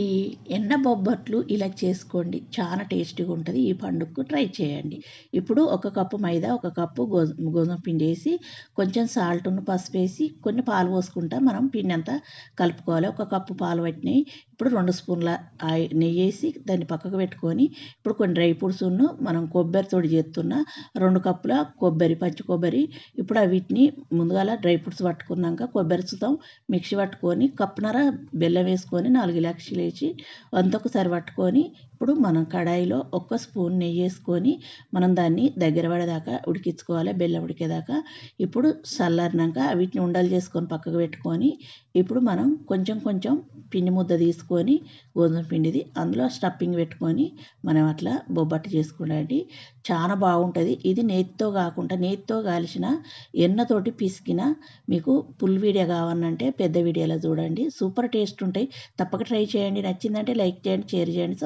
ఈ ఎన్న బొబ్బట్లు ఇలా చేసుకోండి. చాలా టేస్టీగా ఉంటది. ఈ పండుగకు ట్రై చేయండి. ఇప్పుడు ఒక కప్పు మైదా, ఒక కప్పు గోధుమ పిండేసి, కొంచెం సాల్టును, పసుపేసి, కొన్ని పాలు పోసుకుంటా మనం పిండంతా కలుపుకోవాలి. ఒక కప్పు పాలు పట్టినయి. ఇప్పుడు 2 స్పూన్ల నెయ్యేసి దాన్ని పక్కకు పెట్టుకొని, ఇప్పుడు కొన్ని డ్రై ఫ్రూట్స్‌ను మనం కొబ్బరితోటి చేస్తున్న 2 కప్పుల కొబ్బరి, పచ్చి కొబ్బరి. ఇప్పుడు వీటిని ముందుగాల డ్రై ఫ్రూట్స్ పట్టుకున్నాక కొబ్బరితో మిక్సీ పట్టుకొని, కప్పున్నర బెల్లం వేసుకొని, 4 ఇలాచీలు వేసి అంతొకసారి పట్టుకొని, ఇప్పుడు మనం కడాయిలో ఒక్క స్పూన్ నెయ్యేసుకొని మనం దాన్ని దగ్గర పడేదాకా ఉడికించుకోవాలి, బెల్లం ఉడికేదాకా. ఇప్పుడు చల్లారినాక వీటిని ఉండలు చేసుకొని పక్కకు పెట్టుకొని, ఇప్పుడు మనం కొంచెం కొంచెం పిండి ముద్ద తీసుకొని గోధుమ పిండిది అందులో స్టఫింగ్ పెట్టుకొని మనం అట్లా బొబ్బట్టు చేసుకున్నాండి. చాలా బాగుంటుంది. ఇది నేతితో కాకుండా నేతితో కాల్చిన ఎన్నతోటి పిసికిన మీకు ఫుల్ వీడియో కావాలంటే పెద్ద వీడియోలో చూడండి. సూపర్ టేస్ట్ ఉంటాయి. తప్పక ట్రై చేయండి. నచ్చిందంటే లైక్ చేయండి, షేర్ చేయండి,